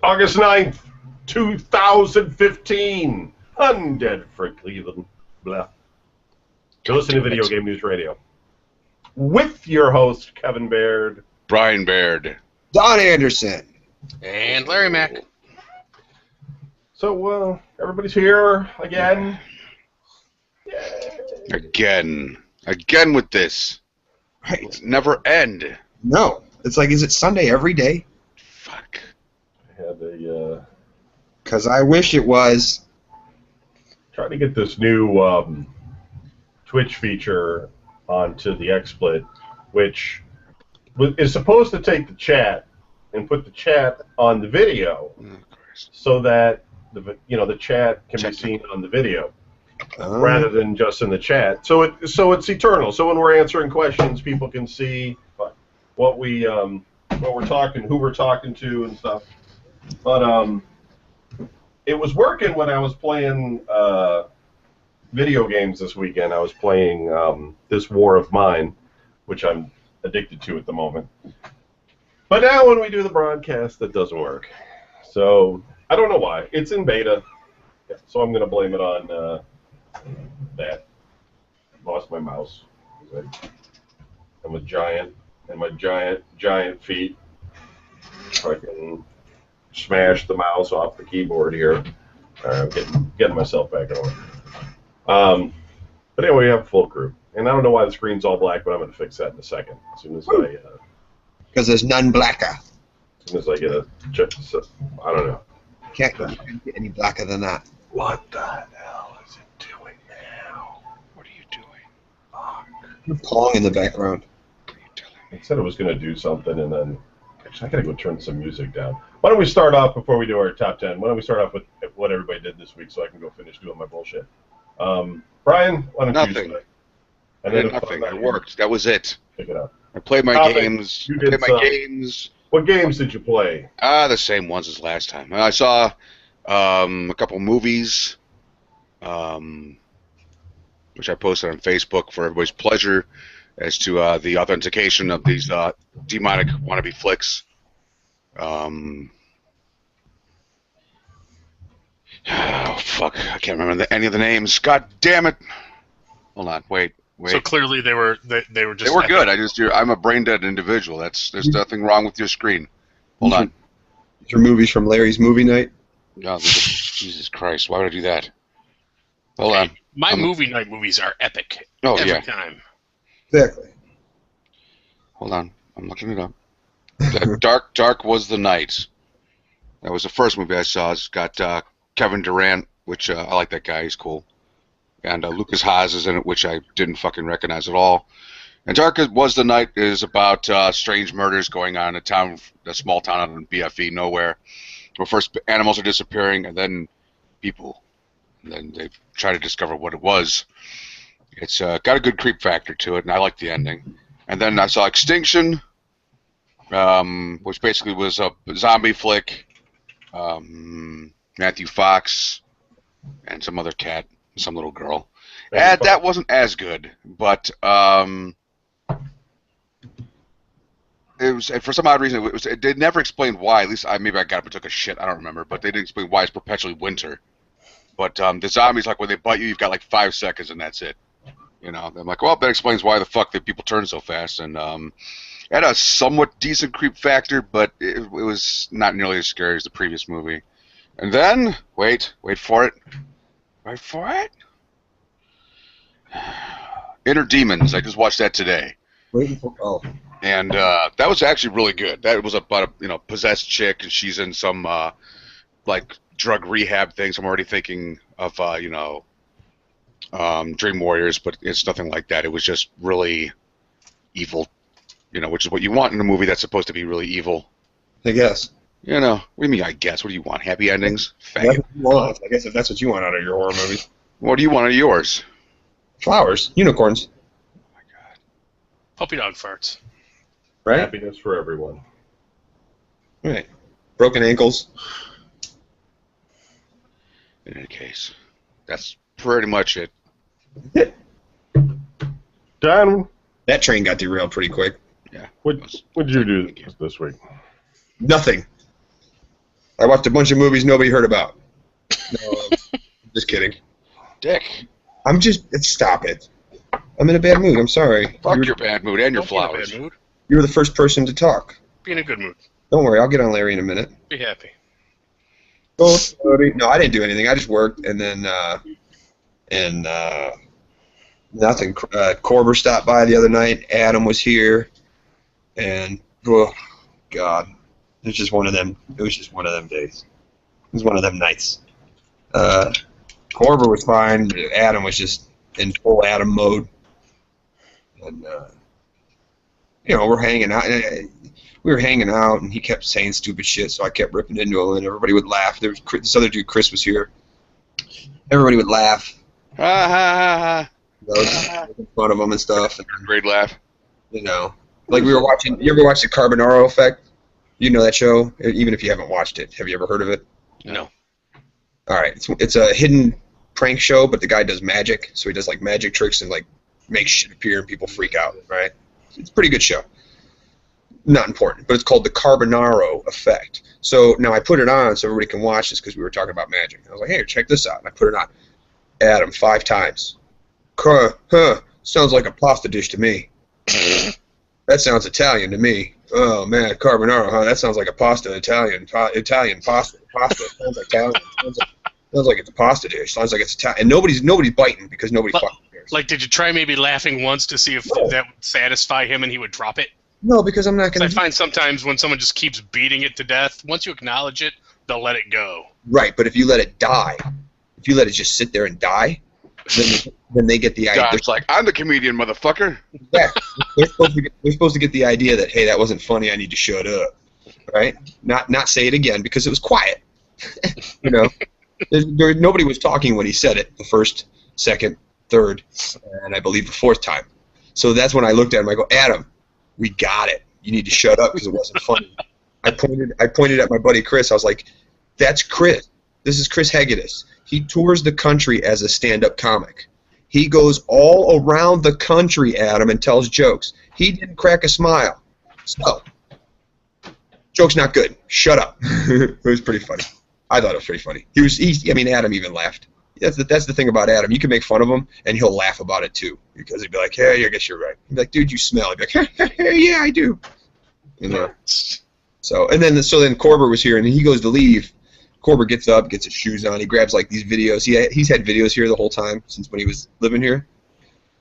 August 9th, 2015. Undead for Cleveland. Blah. You're listening to Video Game News Radio. With your host, Kevin Baird. Brian Baird. Don Anderson. And Larry Mack. So, everybody's here again. Yay. Again with this. Right. It's never end. No. It's like, is it Sunday every day? Fuck. I had a, Because I wish it was. trying to get this new Twitch feature onto the XSplit, which is supposed to take the chat and put the chat on the video, so that the chat can be seen on the video rather than just in the chat. So it's eternal. So when we're answering questions, people can see what we're talking, who we're talking to, and stuff. But it was working when I was playing video games this weekend. I was playing This War of Mine, which I'm addicted to at the moment. But now when we do the broadcast, that doesn't work. So I don't know why. It's in beta, so I'm going to blame it on that. Lost my mouse. I'm a giant, and my giant feet. I can smash the mouse off the keyboard here. I'm getting myself back on. But anyway, we have a full crew. And I don't know why the screen's all black, but I'm going to fix that in a second. As soon as Because there's none blacker. I get a check. I don't know. Can't get any blacker than that. What the hell is it doing now? What are you doing? Fuck. Pong in the background. What are you telling me? It said it was going to do something, and then... Actually, I got to go turn some music down. Why don't we start off, before we do our top 10, why don't we start off with what everybody did this week so I can go finish doing my bullshit. Brian, why don't you Nothing. start? I did nothing. It worked. That was it. Pick it up. I played my Topic. games. You I did played my some. games. What games did you play? The same ones as last time. I saw a couple movies, which I posted on Facebook for everybody's pleasure, as to the authentication of these demonic wannabe flicks. Oh, fuck. I can't remember any of the names. God damn it. Hold on. Wait. So clearly they were just. They were good. I'm a brain dead individual. There's nothing wrong with your screen. Hold on. Your movies from Larry's movie night? No, Jesus Christ. Why would I do that? Hold on. My movie night movies are epic. Oh, every time. Exactly. Hold on. I'm looking it up. Dark Was the Night. That was the first movie I saw. It's got Kevin Durant, which I like that guy. He's cool. And Lucas Haas is in it, which I didn't fucking recognize at all. And Dark Was the Night is about strange murders going on in a small town out in BFE, nowhere, where first animals are disappearing and then people. And then they try to discover what it was. It's got a good creep factor to it, and I like the ending. And then I saw Extinction, which basically was a zombie flick. Matthew Fox and some other cat. Some little girl. And that wasn't as good, but it was, for some odd reason, they never explained why. At least maybe I got up and took a shit. I don't remember, but they didn't explain why it's perpetually winter. But the zombies, like when they bite you, you've got like 5 seconds and that's it. You know, I'm like, well, that explains why the fuck the people turn so fast. And had a somewhat decent creep factor, but it was not nearly as scary as the previous movie. And then, wait for it. Wait for it. Inner Demons. I just watched that today. And that was actually really good. That was about a possessed chick, and she's in some like drug rehab things. I'm already thinking of Dream Warriors, but it's nothing like that. It was just really evil, which is what you want in a movie that's supposed to be really evil. I guess. What do you mean, I guess? What do you want? Happy endings? That's what you want. I guess if that's what you want out of your horror movies. What do you want out of yours? Flowers. Unicorns. Oh, my God. Puppy dog farts. Right? Happiness for everyone. Right. Broken ankles. In any case, that's pretty much it. Don, That train got derailed pretty quick. Yeah. what did you do this week? Nothing. I watched a bunch of movies nobody heard about. No, just kidding. Dick. Stop it. I'm in a bad mood. I'm sorry. Fuck your bad mood and your Don't be in a flowers. bad mood. You were the first person to talk. Be in a good mood. Don't worry, I'll get on Larry in a minute. Be happy. No, I didn't do anything. I just worked, and then nothing. Corber stopped by the other night. Adam was here, and oh God, it was just one of them. It was just one of them days. It was one of them nights. Corber was fine. Adam was just in full Adam mode, and we're hanging out. We were hanging out, and he kept saying stupid shit, so I kept ripping into him, and everybody would laugh. There was this other dude, Chris, was here. Everybody would laugh. Ha ha ha Making fun of him and stuff. And, ha. Great laugh. Like we were watching. You ever watched the Carbonaro Effect? You know that show, even if you haven't watched it. Have you ever heard of it? No. All right, it's a hidden prank show, but the guy does magic, so he does like magic tricks and like makes shit appear and people freak out. Right? It's a pretty good show. Not important, but it's called the Carbonaro Effect. So now I put it on so everybody can watch this because we were talking about magic. I was like, hey, check this out. And I put it on. Adam, 5 times. Sounds like a pasta dish to me. That sounds Italian to me. Oh, man, carbonara, huh? That sounds like a pasta, Italian pasta. Pasta. Sounds like Italian. Sounds like it's a pasta dish. Sounds like it's Italian. And nobody's biting because nobody fucking cares. Like, did you try maybe laughing once to see if that would satisfy him and he would drop it? No, because I'm not going I find sometimes when someone just keeps beating it to death, once you acknowledge it, they'll let it go. Right, but if you let it die, if you let it just sit there and die, then they get the idea. God's like, I'm the comedian, motherfucker. Yeah, they're supposed to get the idea that, hey, that wasn't funny, I need to shut up, right? Not say it again because it was quiet. Nobody was talking when he said it the first, second, third, and I believe the 4th time. So that's when I looked at him. I go, Adam, we got it. You need to shut up because it wasn't funny. I pointed at my buddy Chris. I was like, that's Chris. This is Chris Hegedus. He tours the country as a stand-up comic. He goes all around the country, Adam, and tells jokes. He didn't crack a smile. So, joke's not good. Shut up. It was pretty funny. I thought it was pretty funny. Adam even laughed. That's the thing about Adam. You can make fun of him, and he'll laugh about it too, because he'd be like, "Hey, I guess you're right." He'd be like, "Dude, you smell." He'd be like, "Hey, yeah, I do." So then Corber was here, and he goes to leave. Corber gets up, gets his shoes on. He grabs like these videos. He's had videos here the whole time since when he was living here.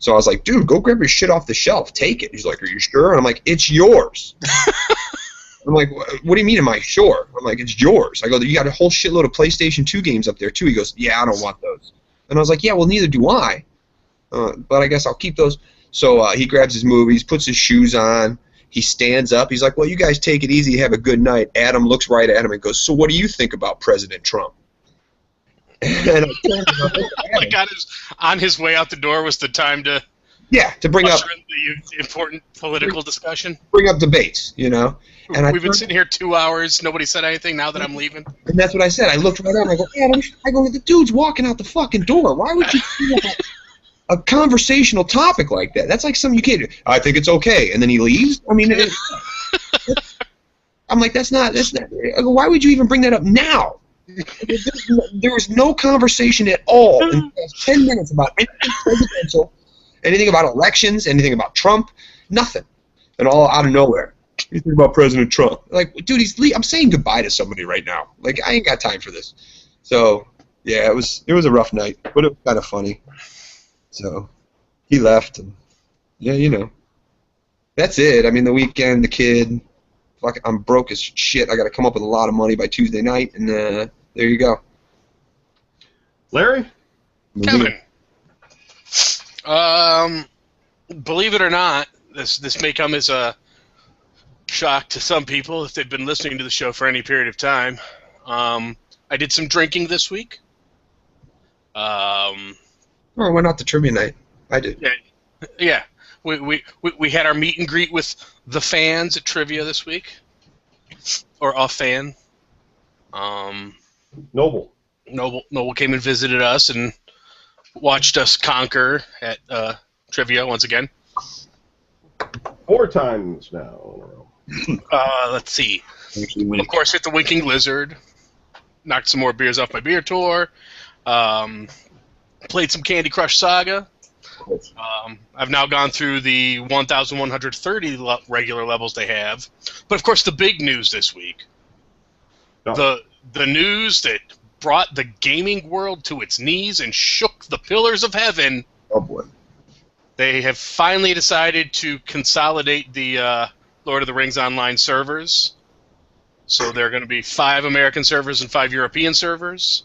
So I was like, "Dude, go grab your shit off the shelf. Take it." He's like, "Are you sure?" And I'm like, "It's yours." I'm like, what do you mean, am I sure? I'm like, it's yours. I go, you got a whole shitload of PlayStation 2 games up there, too. He goes, yeah, I don't want those. And I was like, yeah, well, neither do I. But I guess I'll keep those. So he grabs his movies, puts his shoes on. He stands up. He's like, well, you guys take it easy. Have a good night. Adam looks right at him and goes, so what do you think about President Trump? And like on his way out the door was the time to bring up the important political discussion. Bring up debates, And we've been sitting here 2 hours. Nobody said anything. Now that I'm leaving, and that's what I said. I looked right at him. I go, Adam. The dude's walking out the fucking door. Why would you do a conversational topic like that? That's like something you can't do. I think it's okay, and then he leaves. I mean, I'm like, that's not. I go, why would you even bring that up now? There was no conversation at all in the past 10 minutes about anything presidential, anything about elections, anything about Trump, nothing, and all out of nowhere. What do you think about President Trump? Like, dude, I'm saying goodbye to somebody right now. Like, I ain't got time for this. So, yeah, it was a rough night, but it was kind of funny. So, he left, and yeah, that's it. I mean, the weekend, the kid, fuck, I'm broke as shit. I got to come up with a lot of money by Tuesday night, and there you go. Larry? Kevin. Believe it or not, this may come as a shock to some people if they've been listening to the show for any period of time. I did some drinking this week. I went out to trivia night. I did. Yeah. We had our meet and greet with the fans at trivia this week, or a fan. Noble came and visited us and watched us conquer at trivia once again. 4 times now in a row. Let's see. Of course, hit the Winking Lizard. knocked some more beers off my beer tour. Played some Candy Crush Saga. I've now gone through the 1,130 regular levels they have. But of course, the big news this week, the news that brought the gaming world to its knees and shook the pillars of heaven. Oh boy! They have finally decided to consolidate the Lord of the Rings online servers. So there are going to be 5 American servers and 5 European servers.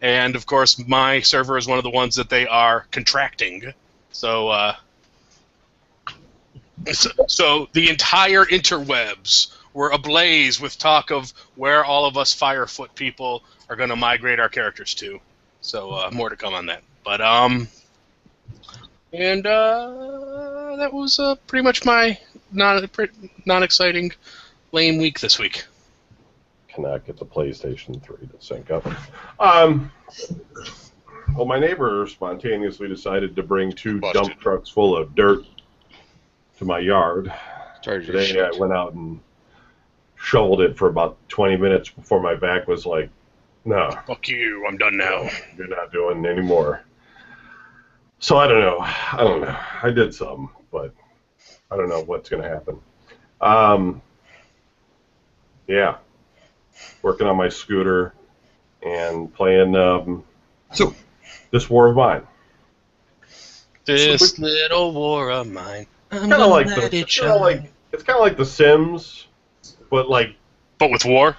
And, of course, my server is one of the ones that they are contracting. So, so the entire interwebs were ablaze with talk of where all of us Firefoot people are going to migrate our characters to. So, more to come on that. But, and that was pretty much my non-exciting, lame week this week. Cannot get the PlayStation 3 to sync up. Well, my neighbor spontaneously decided to bring 2 dump trucks full of dirt to my yard. Today I went out and shoveled it for about 20 minutes before my back was like, no. Fuck you, I'm done now. You're not doing any more. So I don't know. I did some, but I don't know what's going to happen. Yeah. Working on my scooter and playing This War of Mine. This little war of mine. It's kind of like The Sims, but with war.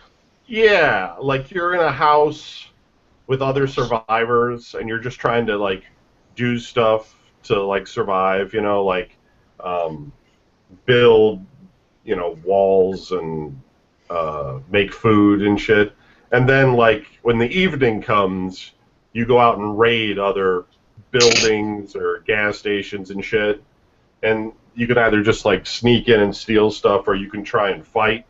Yeah, like you're in a house with other survivors, and you're just trying to do stuff to survive. Build, walls and make food and shit. And then when the evening comes, you go out and raid other buildings or gas stations and shit. And you can either just sneak in and steal stuff, or you can try and fight.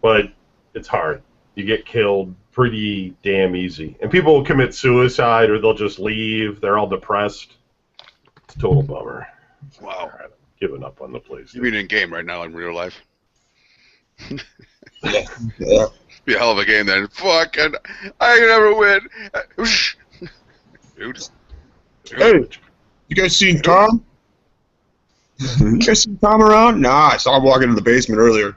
But it's hard. You get killed pretty damn easy. And people will commit suicide, or they'll just leave. They're all depressed. It's a total bummer. Wow. Right, I'm giving up on the place. You mean in game right now, in real life? Yeah. Be a hell of a game then. Fucking, I never win. Dude. Hey, you guys seen Tom? You guys seen Tom around? Nah, I saw him walking in the basement earlier.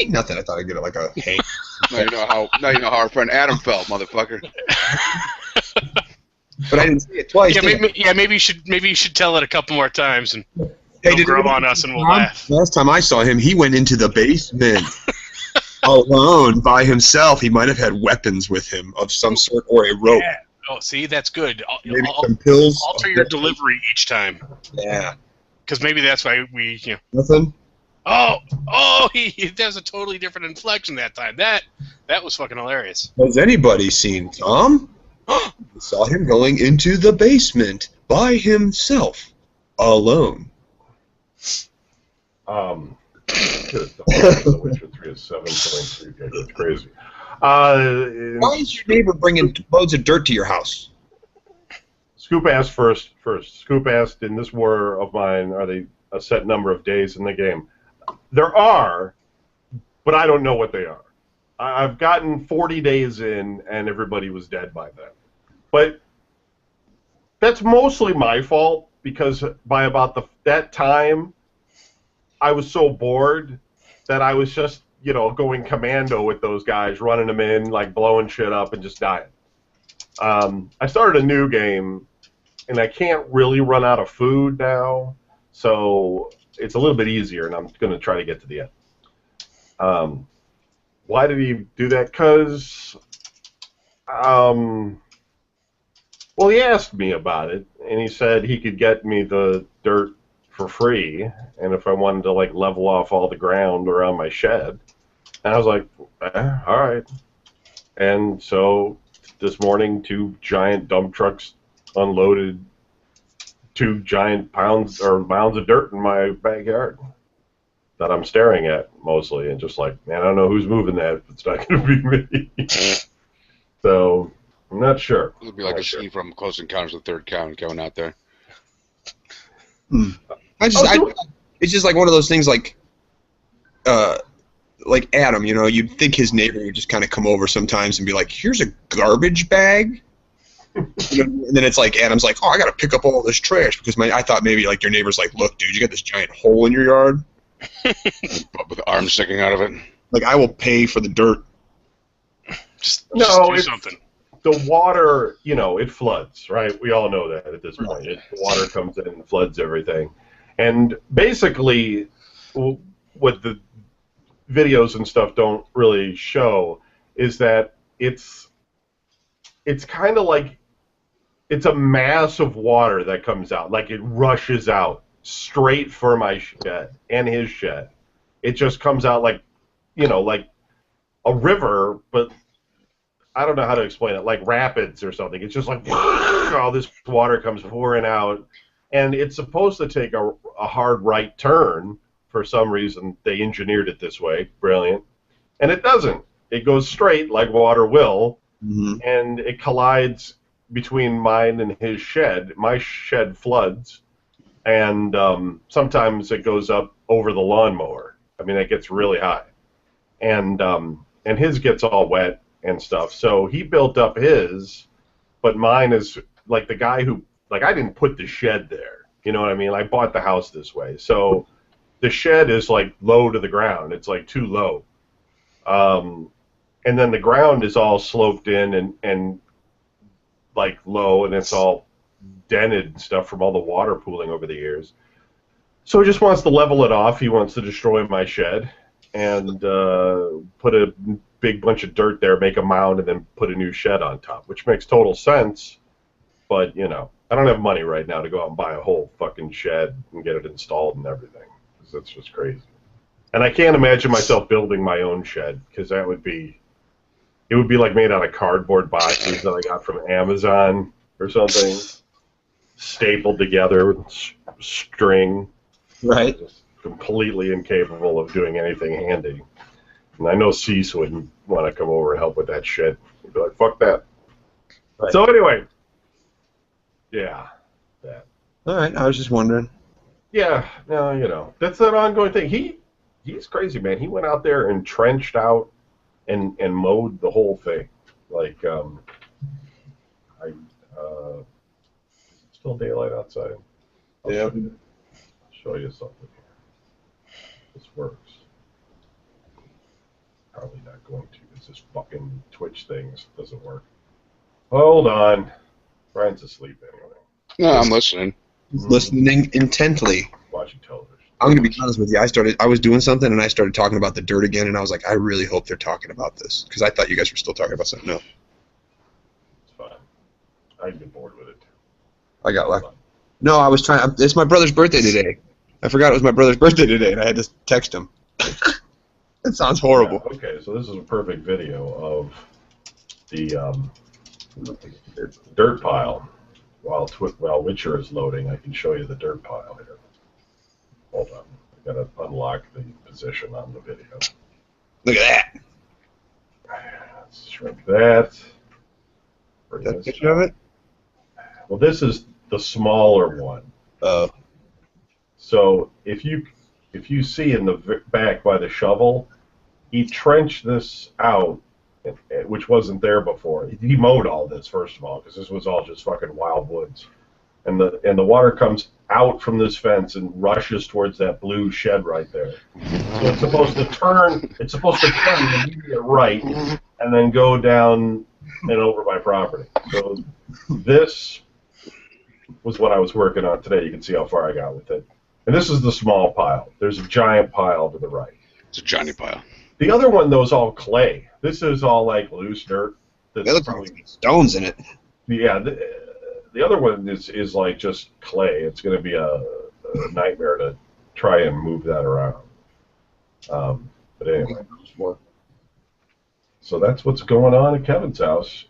Nothing. I thought I'd get it like a hey. Now you know how our friend Adam felt, motherfucker. But I didn't see it twice. Maybe you should tell it a couple more times and Hey, grub on us and we'll laugh. Last time I saw him, he went into the basement alone by himself. He might have had weapons with him of some sort or a rope. Yeah. Oh, see, that's good. Maybe some pills. Alter your delivery each time. Yeah. Because maybe that's why we, Nothing? Oh, that was a totally different inflection that time. That was fucking hilarious. Has anybody seen Tom? I saw him going into the basement by himself, alone. The Witcher 3 is 7.3 gigs. It's crazy. Why is your neighbor bringing loads of dirt to your house? Scoop asked first. Scoop asked, in this War of Mine, are they a set number of days in the game? There are, but I don't know what they are. I've gotten 40 days in, and everybody was dead by then. But that's mostly my fault, because by about that time, I was so bored that I was just, going commando with those guys, running them in, blowing shit up and just dying. I started a new game, and I can't really run out of food now, so it's a little bit easier, and I'm going to try to get to the end. Why did he do that? Because, well, he asked me about it, and he said he could get me the dirt for free, and if I wanted to level off all the ground around my shed. And I was like, all right. And so this morning, 2 giant dump trucks unloaded 2 giant mounds of dirt in my backyard that I'm staring at mostly, and just man, I don't know who's moving that. It's not going to be me. So I'm not sure. It would be like a scene from Close Encounters of the Third Kind going out there. It's just one of those things like Adam, you know, you'd think his neighbor would just kind of come over sometimes and be like, "Here's a garbage bag." You know, and then it's like Adam's like, "Oh, I gotta pick up all this trash," because I thought maybe like your neighbor's like, "Look, dude, you got this giant hole in your yard. With arms sticking out of it. Like, I will pay for the dirt." Just No, do something. The water, you know, it floods, right? We all know that at this point. The water comes in and floods everything. And basically, what the videos and stuff don't really show is that it's kind of like it's a mass of water that comes out. Like, it rushes out straight for my shed and his shed. It just comes out like, you know, like a river, but I don't know how to explain it, like rapids or something. It's just like all this water comes pouring out, and it's supposed to take a hard right turn. For some reason, they engineered it this way. Brilliant. And it doesn't. It goes straight like water will, and it collides between mine and his shed. My shed floods, and sometimes it goes up over the lawnmower. I mean, it gets really high. And his gets all wet and stuff. So he built up his, but mine is like the guy who, like, I didn't put the shed there. You know what I mean? I bought the house this way. So the shed is like low to the ground. It's like too low. And then the ground is all sloped in and like low, and it's all dented and stuff from all the water pooling over the years. So he just wants to level it off. He wants to destroy my shed and put a big bunch of dirt there, make a mound, and then put a new shed on top, which makes total sense. But, you know, I don't have money right now to go out and buy a whole fucking shed and get it installed and everything. Because that's just crazy. And I can't imagine myself building my own shed, because that would be, it would be like made out of cardboard boxes that I got from Amazon or something, stapled together with string. Right. Just completely incapable of doing anything handy. And I know Cease wouldn't want to come over and help with that shit. He'd be like, fuck that. Right. So anyway, yeah, that. All right, I was just wondering. Yeah, no, you know, that's an ongoing thing. He's crazy, man. He went out there and trenched out and mowed the whole thing. Like, is it still daylight outside? Yeah. I'll show you something here. This works. Probably not going to. It's this fucking Twitch thing doesn't work. Hold on. Brian's asleep anyway. No, I'm listening. He's listening intently. Watching television. I'm going to be honest with you. I was doing something, and I started talking about the dirt again, and I was like, I really hope they're talking about this, because I thought you guys were still talking about something else. It's fine. I get bored with it. I got lucky. No, I was trying. It's my brother's birthday today. I forgot it was my brother's birthday today, and I had to text him. That sounds horrible. Yeah, okay, so this is a perfect video of the dirt pile. While Witcher is loading, I can show you the dirt pile here. Hold on. I've got to unlock the position on the video. Look at that. Let's shrink that. Bring That this picture of it? Well, this is the smaller one. Oh. So if you see in the back by the shovel, he trenched this out, which wasn't there before. He mowed all this, first of all, because this was all just fucking wild woods. And the water comes out from this fence and rushes towards that blue shed right there. So it's supposed to turn the immediate right and then go down and over my property. So this was what I was working on today. You can see how far I got with it. And this is the small pile. There's a giant pile to the right. It's a Johnny pile. The other one, though, is all clay. This is all like loose dirt. There's probably stones in it. Yeah, the other one is like just clay. It's going to be a nightmare to try and move that around. But anyway. So that's what's going on at Kevin's house.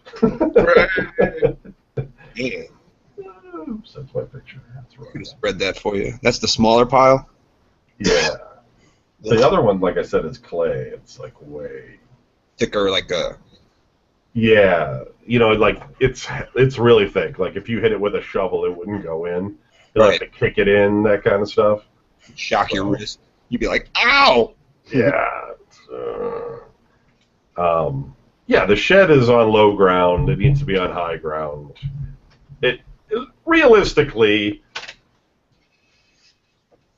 Yeah. Oops, that's my picture. That's I'm right. going to spread that for you. That's the smaller pile? Yeah. The other one, like I said, is clay. It's like way thicker, like a... Yeah. You know, like it's really thick. Like if you hit it with a shovel, it wouldn't go in. You'll have to kick it in, that kind of stuff. Shock your wrist. You'd be like, ow! Yeah. Yeah, the shed is on low ground. It needs to be on high ground. Realistically,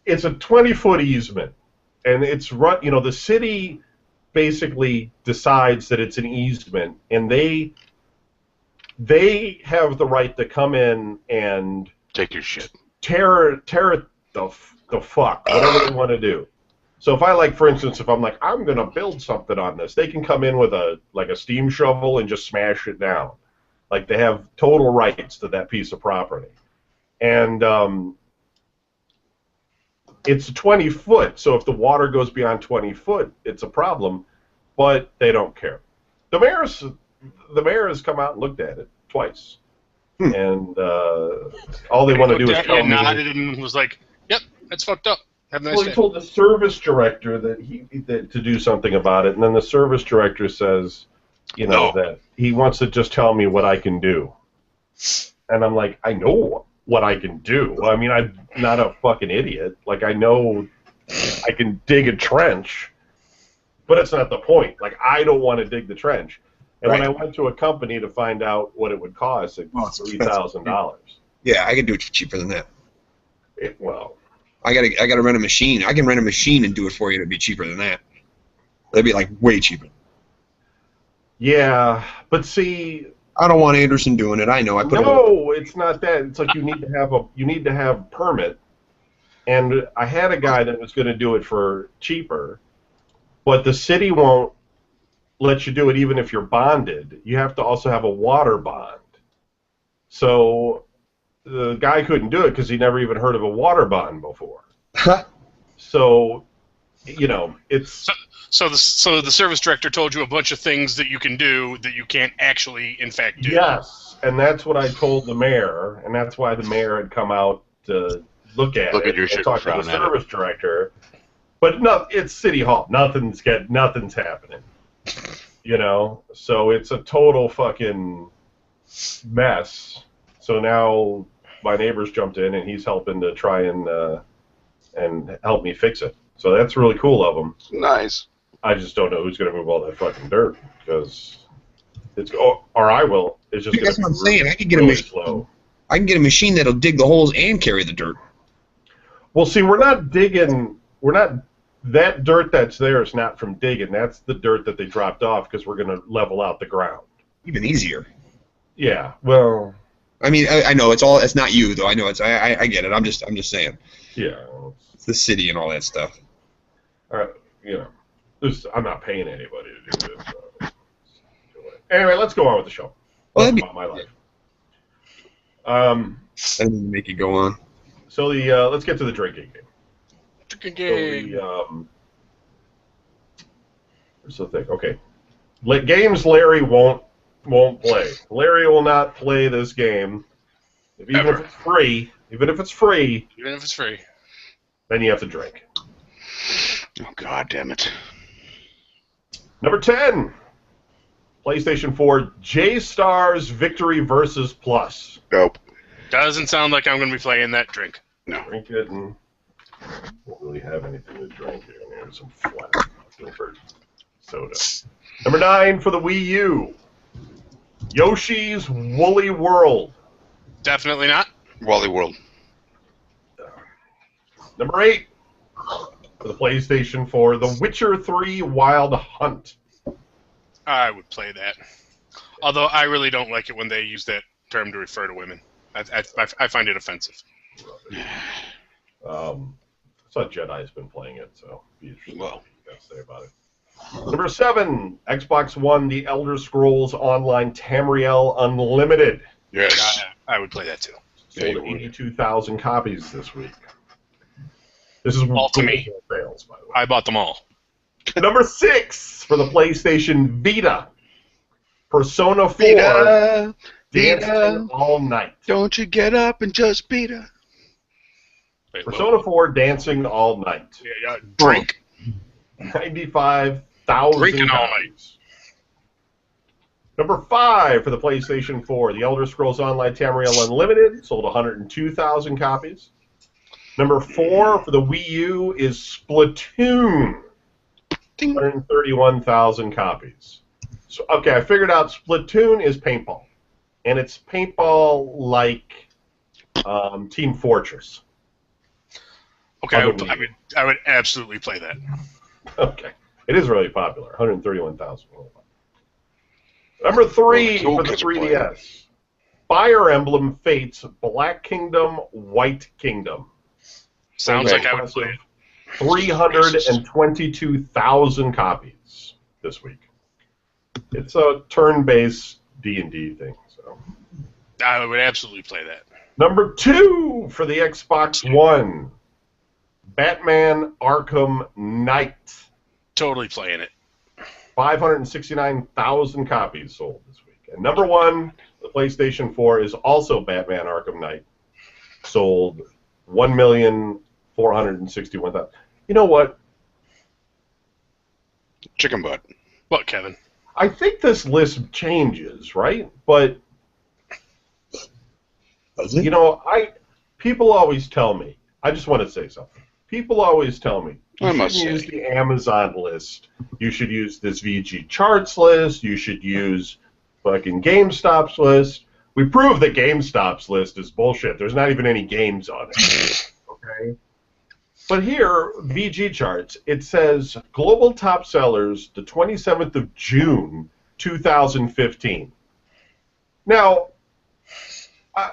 it's a 20-foot easement, and it's run. You know, the city basically decides that it's an easement, and they have the right to come in and Take your shit. tear it the fuck, whatever they want to do. So if I, like, for instance, if I'm like, I'm going to build something on this, they can come in with a steam shovel and just smash it down. Like, they have total rights to that piece of property. And it's 20 foot, so if the water goes beyond 20 foot, it's a problem, but they don't care. The mayor has come out and looked at it twice. And all they want to do is tell me... nodded and was like, yep, that's fucked up. Have a nice day. He told the service director that to do something about it, and then the service director says, that he wants to just tell me what I can do. And I'm like, I know what I can do. I mean, I'm not a fucking idiot. Like, I know I can dig a trench, but it's not the point. Like, I don't want to dig the trench. And when I went to a company to find out what it would cost, it was $3,000. Yeah, I can do it cheaper than that. Well, I gotta rent a machine. I can rent a machine and do it for you. It'd be cheaper than that. That'd be like way cheaper. Yeah, but see, I don't want Anderson doing it. I know. It's not that. It's like you need to have a permit. And I had a guy that was going to do it for cheaper, but the city won't let you do it even if you're bonded. You have to also have a water bond. So the guy couldn't do it because he never even heard of a water bond before. So, it's... So the service director told you a bunch of things that you can do that you can't actually, in fact, do. Yes, and that's what I told the mayor, and that's why the mayor had come out to look at your shit and talk to the service director. But no, it's City Hall. Nothing's happening. So it's a total fucking mess. So now my neighbor's jumped in, and he's helping to try and help me fix it. So that's really cool of him. Nice. I just don't know who's going to move all that fucking dirt because or I will. It's just that's what I'm saying. I can get really a machine. Slow. I can get a machine that'll dig the holes and carry the dirt. Well, see, we're not digging. We're not. That dirt that's there is not from digging. That's the dirt that they dropped off because we're going to level out the ground. Even easier. Yeah. Well. I mean, I know it's not you though. I know it's. I get it. I'm just saying. Yeah. It's the city and all that stuff. All right. I'm not paying anybody to do this. Anyway, let's go on with the show. Well, about my life. I didn't make you go on. So let's get to the drinking game. Drinking game. So here's the thing. Okay, games Larry won't play. Larry will not play this game, even if it's free. Even if it's free, then you have to drink. Oh, God damn it. Number 10, PlayStation 4, J-Stars Victory Versus Plus. Nope. Doesn't sound like I'm going to be playing that drink. No. Drink it and won't really have anything to drink here. There's some flat Guilford soda. Number 9 for the Wii U, Yoshi's Woolly World. Definitely not. Wally World. Number 8 for the PlayStation 4, The Witcher 3 Wild Hunt. I would play that. Although I really don't like it when they use that term to refer to women. I find it offensive. I saw Jedi's been playing it, so be interesting well, to say about it. Number 7, Xbox One, The Elder Scrolls Online Tamriel Unlimited. Yes. I would play that too. Sold 82,000 copies this week. This is all to me. Sales, by the way. I bought them all. Number 6 for the PlayStation Vita, Persona 4, Dancing All Night. Don't you get up and just beat her. Persona 4, Dancing All Night. Yeah, drink. 95,000 Drinking all copies. night. Number 5 for the PlayStation 4, The Elder Scrolls Online Tamriel Unlimited, sold 102,000 copies. Number 4 for the Wii U is Splatoon. Ding. 131,000 copies. So, okay, I figured out Splatoon is paintball. And it's paintball like Team Fortress. Okay, I would absolutely play that. Okay. It is really popular. 131,000. Number 3 for the 3DS. Fire Emblem Fates Black Kingdom, White Kingdom. Sounds like I would play it. 322,000 copies this week. It's a turn-based D&D thing. So I would absolutely play that. Number 2 for the Xbox One. Batman Arkham Knight. Totally playing it. 569,000 copies sold this week. And number 1, the PlayStation 4, is also Batman Arkham Knight. Sold 1,461,000. You know what? Chicken butt. What, Kevin? I think this list changes, right? But Does it? you know, people always tell me. I just want to say something. People always tell me you shouldn't use the Amazon list. You should use this VG Charts list. You should use fucking GameStop's list. We proved that GameStop's list is bullshit. There's not even any games on it. Okay. But here, VG Charts, it says global top sellers the 27th of June, 2015. Now, I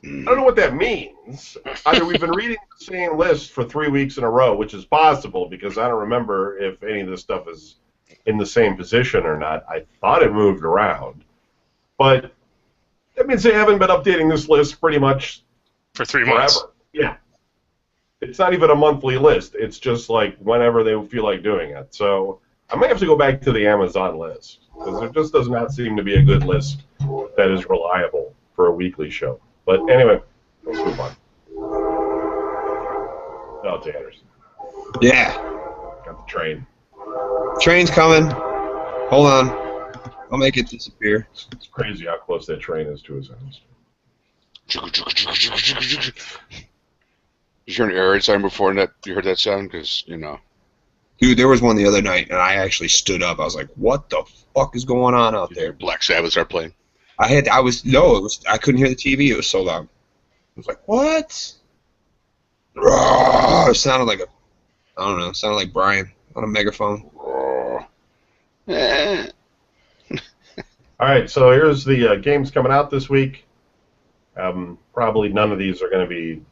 don't know what that means. Either we've been reading the same list for 3 weeks in a row, which is possible because I don't remember if any of this stuff is in the same position or not. I thought it moved around. But that means they haven't been updating this list pretty much for 3 months. Forever. Yeah. It's not even a monthly list. It's just like whenever they feel like doing it. So I may have to go back to the Amazon list because there just does not seem to be a good list that is reliable for a weekly show. But anyway, let's move on. Oh, it's Anderson. Yeah. Got the train. Train's coming. Hold on. I'll make it disappear. It's crazy how close that train is to his house. You heard an air raid sound before that? You heard that sound? Because, you know. Dude, there was one the other night, and I actually stood up. I was like, what the fuck is going on out there? Black Sabbath started playing. I couldn't hear the TV. It was so loud. I was like, what? It sounded like it sounded like Brian on a megaphone. All right, so here's the games coming out this week. Probably none of these are going to be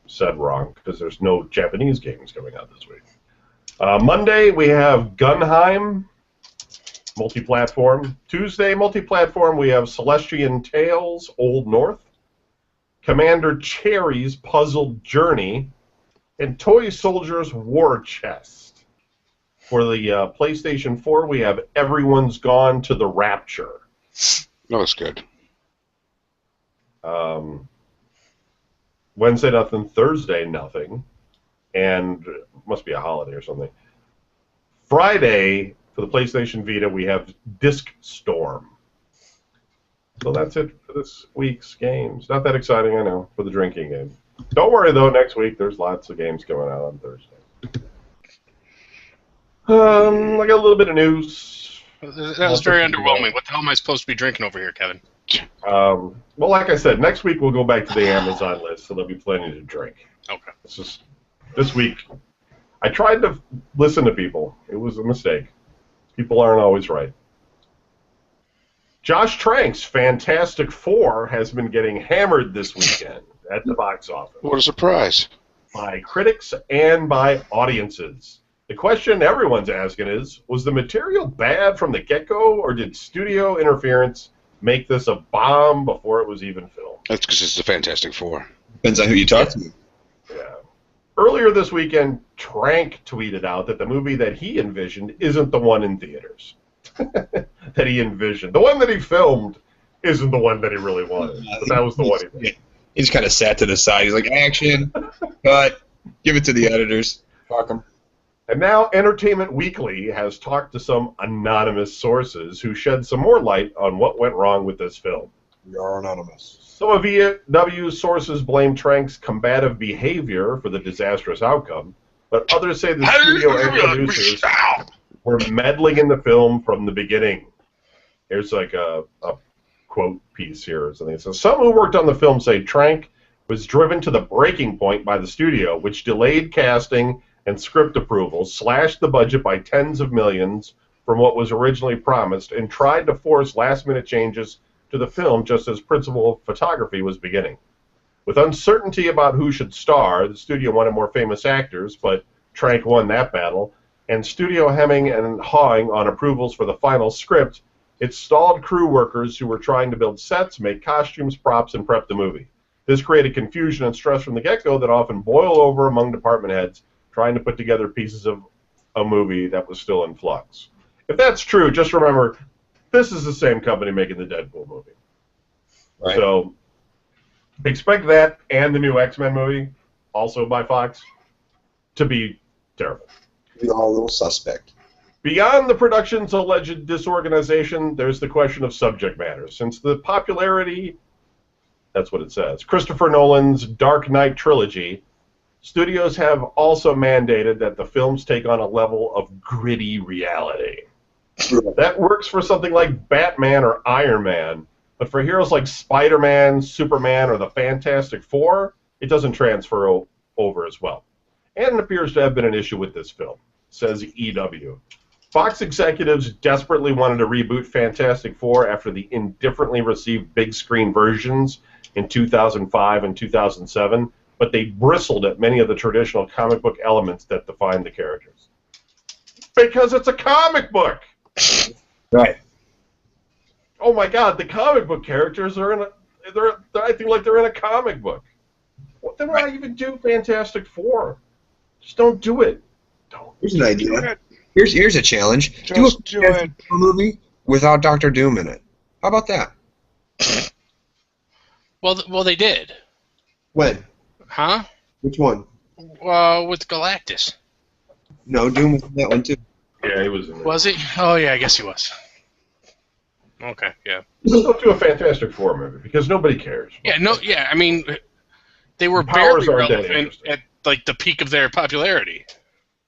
said wrong because there's no Japanese games coming out this week. Monday, we have Gunheim, multi-platform. Tuesday, multi-platform, we have Celestian Tales, Old North, Commander Cherry's Puzzle Journey, and Toy Soldiers War Chest. For the PlayStation 4, we have Everyone's Gone to the Rapture. That was good. Wednesday, nothing. Thursday, nothing. And must be a holiday or something. Friday, for the PlayStation Vita, we have Disc Storm. So that's it for this week's games. Not that exciting, I know, for the drinking game. Don't worry, though. Next week, there's lots of games coming out on Thursday. I got a little bit of news. That was very underwhelming. What the hell am I supposed to be drinking over here, Kevin? Well, like I said, next week we'll go back to the Amazon list, so there'll be plenty to drink. Okay. This week, I tried to listen to people. It was a mistake. People aren't always right. Josh Trank's Fantastic Four has been getting hammered this weekend at the box office. What a surprise. By critics and by audiences. The question everyone's asking is, was the material bad from the get-go, or did studio interference make this a bomb before it was even filmed? That's because it's the Fantastic Four. Depends on who you talk to. Yeah. Earlier this weekend, Trank tweeted out that the movie that he envisioned isn't the one in theaters. That he envisioned. The one that he filmed isn't the one that he really wanted. But that was the one he did. He just kind of sat to the side. He's like, action, cut, give it to the editors. Fuck them. And now Entertainment Weekly has talked to some anonymous sources who shed some more light on what went wrong with this film. We are anonymous. Some of VW sources blame Trank's combative behavior for the disastrous outcome, but others say the studio and producers were meddling in the film from the beginning. Here's like a quote piece here or something. So some who worked on the film say Trank was driven to the breaking point by the studio, which delayed casting and script approvals, slashed the budget by tens of millions from what was originally promised, and tried to force last-minute changes to the film just as principal photography was beginning. With uncertainty about who should star, the studio wanted more famous actors, but Trank won that battle, and studio hemming and hawing on approvals for the final script, it stalled crew workers who were trying to build sets, make costumes, props, and prep the movie. This created confusion and stress from the get-go that often boiled over among department heads trying to put together pieces of a movie that was still in flux. If that's true, just remember, this is the same company making the Deadpool movie. Right. So expect that and the new X-Men movie, also by Fox, to be terrible. We're all a little suspect. Beyond the production's alleged disorganization, there's the question of subject matter. Since the popularity, that's what it says, Christopher Nolan's Dark Knight trilogy, studios have also mandated that the films take on a level of gritty reality. That works for something like Batman or Iron Man, but for heroes like Spider-Man, Superman, or the Fantastic Four, it doesn't transfer over as well. And it appears to have been an issue with this film, says EW. Fox executives desperately wanted to reboot Fantastic Four after the indifferently received big screen versions in 2005 and 2007, but they bristled at many of the traditional comic book elements that define the characters. Because it's a comic book! Right. Oh my God, the comic book characters are in a... They're acting like they're in a comic book. What? Then why even do Fantastic Four? Just don't do it. Don't. Here's an idea. Here's a challenge. Do a movie without Doctor Doom in it. How about that? Well, they did. When? Huh? Which one? With Galactus. No, Doom was in that one too. Yeah, he was in it. Was he? Oh yeah, I guess he was. Okay, yeah. Just don't do a Fantastic Four movie because nobody cares. Yeah, no, yeah. I mean, they were Powers barely aren't that relevant interesting. at like the peak of their popularity.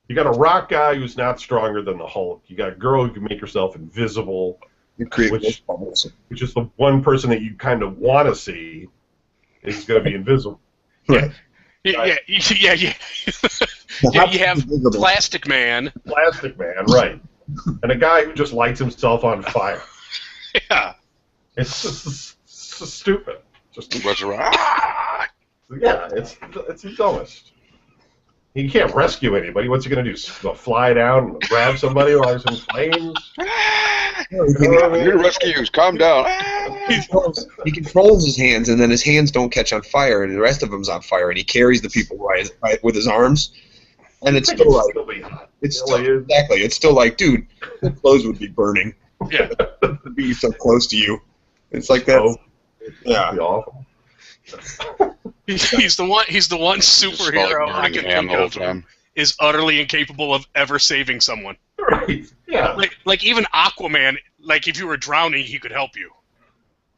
You got a rock guy who's not stronger than the Hulk. You got a girl who can make herself invisible, You create which is the one person that you kind of want to see is going to be invisible. Right. Yeah. Yeah, you have Plastic Man. Plastic Man, right. And a guy who just lights himself on fire. Yeah. It's just stupid. Just Ah! yeah, it's the dumbest. He can't rescue anybody. What's he going to do? Fly down and grab somebody while he's in flames? Your rescues, calm down. He controls his hands, and then his hands don't catch on fire, and the rest of them's on fire, and he carries the people with his arms, and it's still like it's still like, dude, the clothes would be burning. Yeah. To be so close to you. It's like that. Oh, Yeah. that'd be awful. He's the one superhero I can think of is utterly incapable of ever saving someone. Right. Yeah. Like even Aquaman, like if you were drowning, he could help you.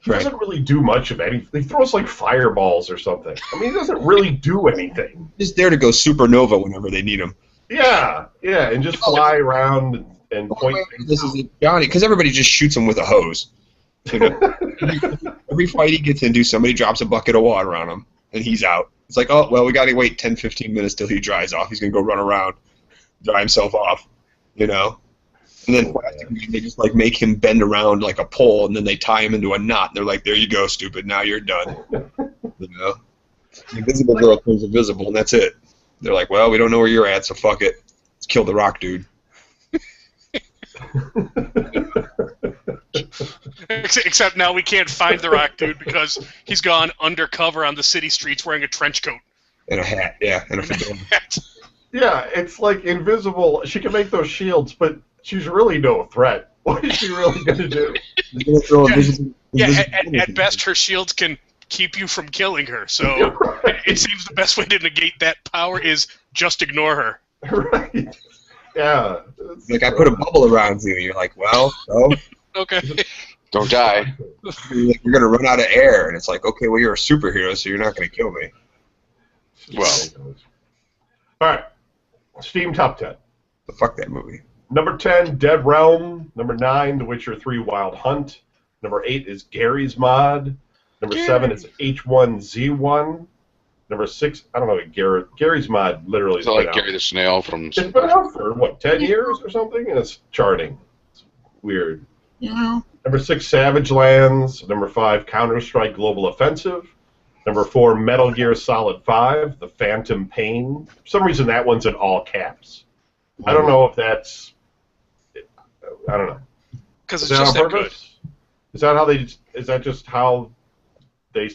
He doesn't really do much of anything. He throws like fireballs or something. I mean, he doesn't really do anything. Just there to go supernova whenever they need him. Yeah, and just fly around and point. This is Johnny, because everybody just shoots him with a hose. You know? Every fight he gets into, somebody drops a bucket of water on him, and he's out. It's like, oh, well, we got to wait 10, 15 minutes till he dries off. He's going to go run around, dry himself off, you know? And then they just, like, make him bend around like a pole, and then they tie him into a knot. And they're like, there you go, stupid. Now you're done. You know? The Invisible Girl turns invisible, and that's it. They're like, well, we don't know where you're at, so fuck it. Let's kill the Rock dude. Except now we can't find the Rock dude because he's gone undercover on the city streets wearing a trench coat. And a hat, yeah, and a fedora. Yeah, it's like invisible. She can make those shields, but she's really no threat. What is she really going to do? At best, her shields can keep you from killing her. So Right. it seems the best way to negate that power is just ignore her. Right. Yeah. Like, I put a bubble around you. You're like, well, so Okay. Don't die. you're going to run out of air. And it's like, okay, well, you're a superhero, so you're not going to kill me. Well. All right. Steam Top 10. Fuck that movie. Number 10, Dead Realm. Number 9, The Witcher 3 Wild Hunt. Number 8 is Gary's Mod. Number 7 is H1Z1. Number 6, I don't know, Gary's Mod literally. It's like Gary the Snail from. It's been out for, what, 10 years or something? And it's charting. It's weird. Yeah. Number 6, Savage Lands. Number 5, Counter-Strike Global Offensive. Number 4, Metal Gear Solid 5, The Phantom Pain. For some reason, that one's in all caps. I don't know if that's... I don't know. Because it's just that good. Is that how they? Is that just how they?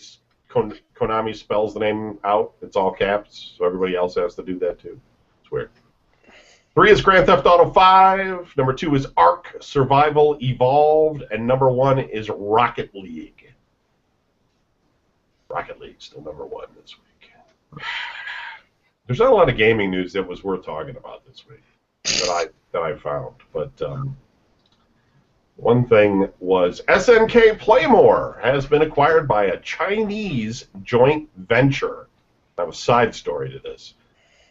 Konami spells the name out. It's all caps, so everybody else has to do that too. It's weird. 3 is Grand Theft Auto 5. Number 2 is Ark Survival Evolved, and number 1 is Rocket League. Rocket League's still number 1 this week. There's not a lot of gaming news that was worth talking about this week that I found, but. One thing was SNK Playmore has been acquired by a Chinese joint venture. I have a side story to this.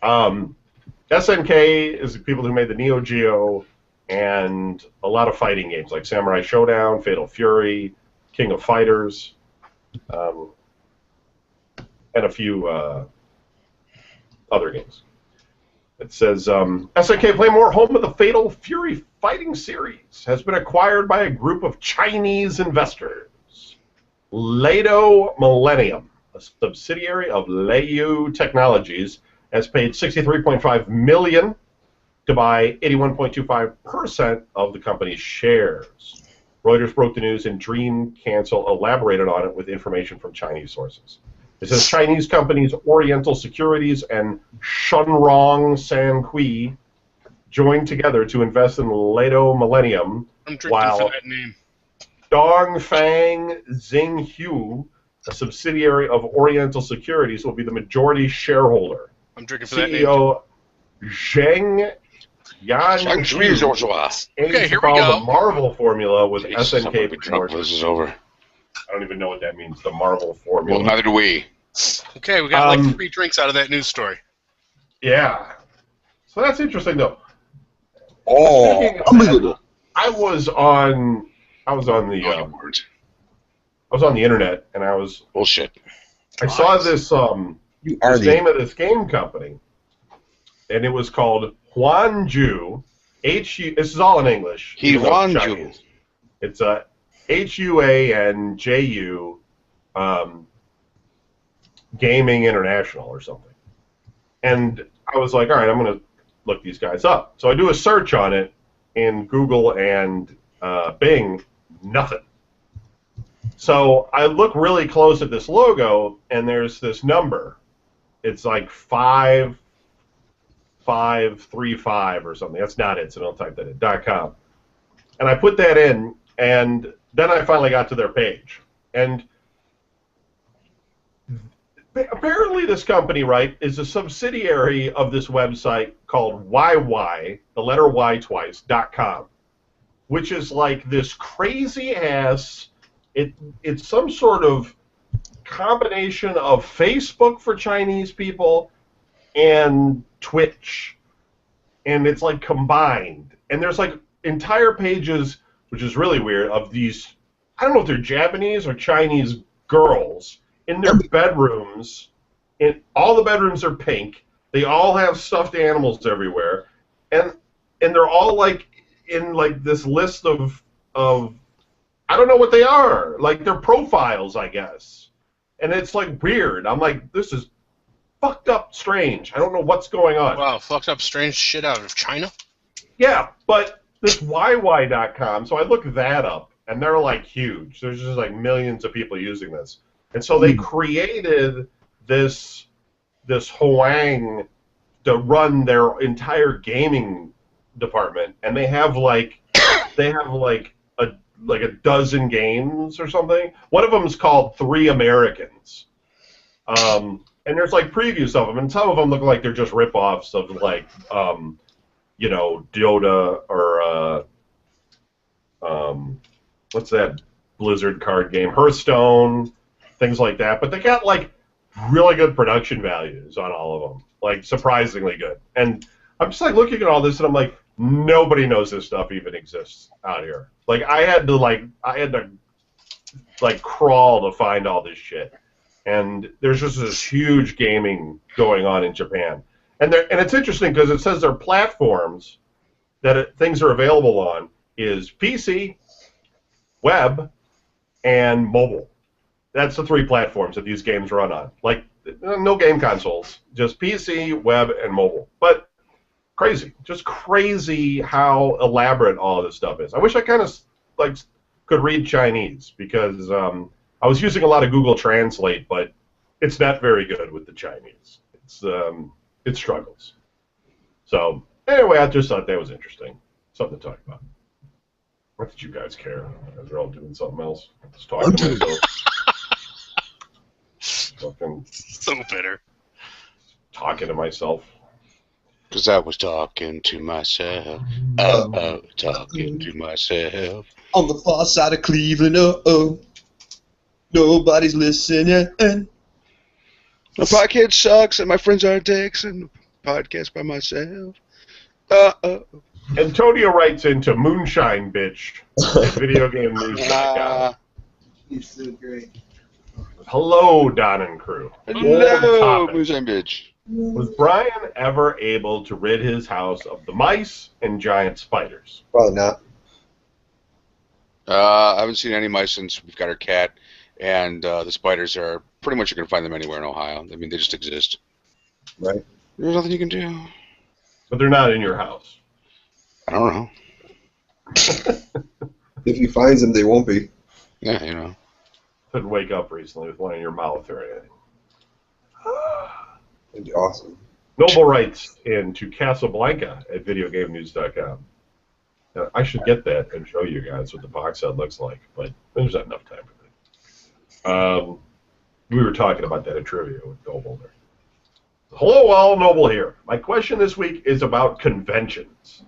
SNK is the people who made the Neo Geo and a lot of fighting games like Samurai Showdown, Fatal Fury, King of Fighters, and a few other games. It says, SNK Playmore, home of the Fatal Fury fighting series, has been acquired by a group of Chinese investors. Lado Millennium, a subsidiary of Leiyu Technologies, has paid $63.5 million to buy 81.25% of the company's shares. Reuters broke the news, and Dream Cancel elaborated on it with information from Chinese sources. It says Chinese companies Oriental Securities and Shunrong Sanqi joined together to invest in Lado Millennium, while that name. Dongfang Xinghu, a subsidiary of Oriental Securities, will be the majority shareholder. I'm drinking for that name. CEO Zheng Yan Okay, here we follow go. the Marvel formula with Jesus, I'm gonna SNK. be drunk when this is over. I don't even know what that means. The Marvel formula. Well, neither do we. Okay, we got like 3 drinks out of that news story. Yeah. So that's interesting, though. Oh, Speaking of unbelievable. that, I was on the internet, and Bullshit. I saw this You are the name of this game company, and it was called Huanju. This is all in English. Huanju. It's a Huanju Gaming International or something. And I was like, all right, I'm going to look these guys up. So I do a search on it in Google and Bing, nothing. So I look really close at this logo, and there's this number. It's like 5535 or something. That's not it, so don't type that in. .com. And I put that in, and then I finally got to their page. And apparently this company, right, is a subsidiary of this website called YY, the letter Y twice, .com, which is like this crazy-ass, it's some sort of combination of Facebook for Chinese people and Twitch. And it's like combined. And there's like entire pages, which is really weird, of these, I don't know if they're Japanese or Chinese girls in their bedrooms. And all the bedrooms are pink. They all have stuffed animals everywhere. And they're all like in like this list of I don't know what they are. Like they're profiles, I guess. And it's like weird. I'm like, this is fucked up strange. I don't know what's going on. Wow, fucked up strange shit out of China? Yeah, but this YY.com, so I looked that up, and they're like huge. There's just like millions of people using this. And so they created this Huang to run their entire gaming department, and they have like a dozen games or something. One of them is called 3 Americans. And there's like previews of them, and some of them look like they're just rip-offs of like, Dota or what's that Blizzard card game, Hearthstone, things like that. But they got like really good production values on all of them, like surprisingly good. And I'm just like looking at all this, and I'm like, nobody knows this stuff even exists out here. Like I had to crawl to find all this shit. And there's just this huge gaming going on in Japan. And it's interesting because it says their platforms that things are available on is PC, web, and mobile. That's the 3 platforms that these games run on. Like, no game consoles, just PC, web, and mobile. But crazy, just crazy how elaborate all of this stuff is. I wish I kind of could read Chinese because I was using a lot of Google Translate, but it's not very good with the Chinese. It struggles. So anyway, I just thought that was interesting, something to talk about. Not that you guys care. You guys are all doing something else. Just talking to myself. Fucking So bitter. talking to myself. Because I was talking to myself. Talking to myself. On the far side of Cleveland, nobody's listening. My podcast sucks, and my friends are dicks, and podcast by myself. Antonio writes into Moonshine Bitch at videogamenews.com. He's so great. Hello, Don and crew. Hello, Topic. Moonshine Bitch. Was Brian ever able to rid his house of the mice and giant spiders? Probably not. I haven't seen any mice since we've got our cat, and the spiders are pretty much you can find them anywhere in Ohio. I mean, they just exist. Right. There's nothing you can do. But they're not in your house. I don't know. If he finds them, they won't be. Yeah, you know. Couldn't wake up recently with one in your mouth or anything. That'd be awesome. Noble writes into Casablanca at videogamenews.com. Now, I should get that and show you guys what the box set looks like, but there's not enough time for that. We were talking about that at trivia with Noble there. Hello, all. Noble here. My question this week is about conventions.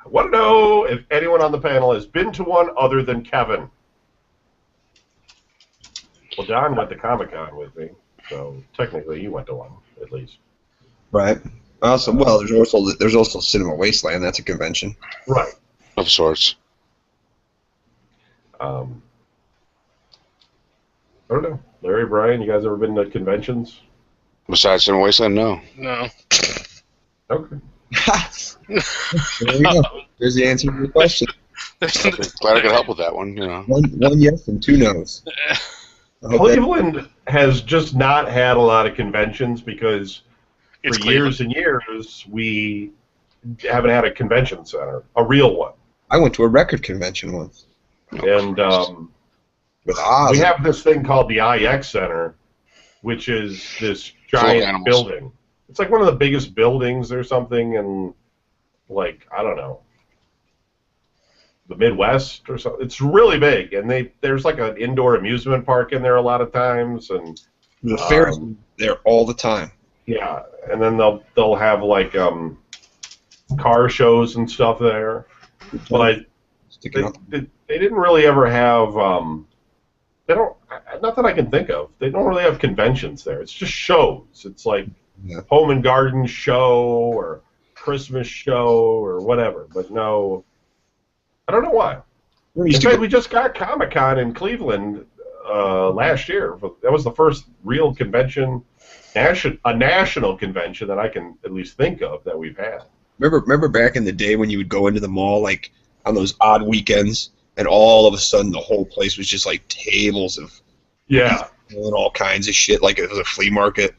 I want to know if anyone on the panel has been to one other than Kevin. Well, Don went to Comic-Con with me, so technically he went to one, at least. Right. Also, well, there's also Cinema Wasteland. That's a convention. Right. Of sorts. I don't know. Larry, Brian, you guys ever been to conventions? Besides Cinema Wasteland, no. No. Okay. There you go. There's the answer to your question. Glad I could help with that one, you know. One yes and 2 no's. I hope that- Cleveland has just not had a lot of conventions because It's for years and years we haven't had a convention center, a real one. I went to a record convention once And with Oz. we have this thing called the IX Center, which is this giant animals. building. It's like one of the biggest buildings or something in, like, I don't know, the Midwest or something. It's really big, and there's like an indoor amusement park in there a lot of times, and The fair is there all the time. yeah, and then they'll have like car shows and stuff there. But Sticking up. they didn't really ever have they don't, not that I can think of, they don't really have conventions there. It's just shows. It's like Yeah. home and garden show or Christmas show or whatever, but no, I don't know why. We In used to fact, go- we just got Comic-Con in Cleveland last year. That was the first real convention, a national convention that I can at least think of that we've had. Remember back in the day when you would go into the mall like on those odd weekends, and all of a sudden the whole place was just like tables of Yeah, and all kinds of shit, like it was a flea market.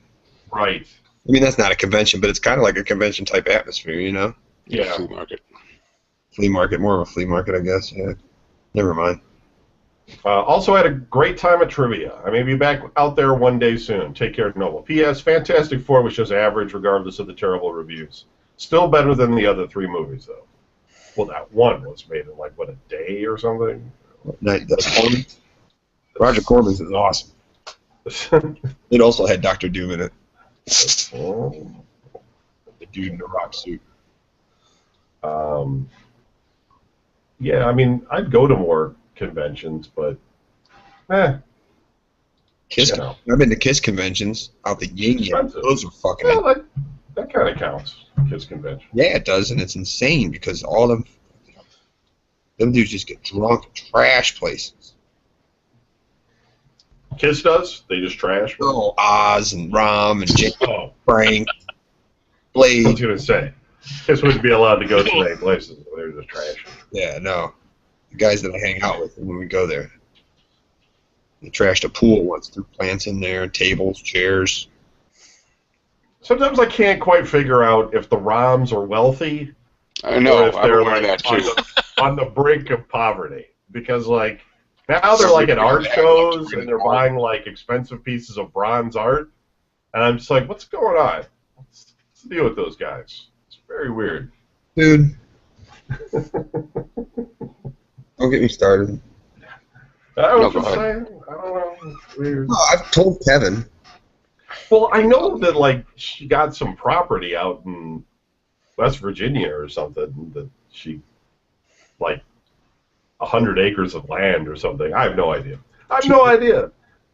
right. I mean, that's not a convention, but it's kind of like a convention type atmosphere, you know? Yeah. Flea market. Flea market, more of a flea market, I guess. Yeah. Never mind. Also had a great time at trivia. I may be back out there one day soon. Take care, Noble. P.S. Fantastic Four was just average regardless of the terrible reviews. Still better than the other 3 movies, though. Well, that one was made in, like, what, a day or something? Corman? Roger Corman's is awesome. It also had Dr. Doom in it. Oh. The dude in the rock suit. Yeah, I mean, I'd go to more conventions, but, Kiss. you know. I've been to Kiss conventions out the yin yang. Expensive. Those are fucking. Well, that kind of counts. Kids convention. Yeah, it does, and it's insane because all them dudes just get drunk and trash places. Kiss does? They just trash? Oh, Oz and Rom and Jake, Oh, Frank, I was Blade. going to say. Kiss wouldn't be allowed to go to many places. They're just trash. Yeah, no. The guys that I hang out with when we go there. They trashed a pool once. Threw plants in there, tables, chairs. Sometimes I can't quite figure out if the Roms are wealthy I know. or if I'm they're aware of like that too. on the brink of poverty. Because like now they're like at art shows and they're buying like expensive pieces of bronze art, and I'm just like, what's going on? What's the deal with those guys? It's very weird. Dude. Don't get me started. I was No, just go saying, I don't know. It's weird. No, I've told Kevin. Well, I know that like she got some property out in West Virginia or something that she like 100 acres of land or something. I have no idea.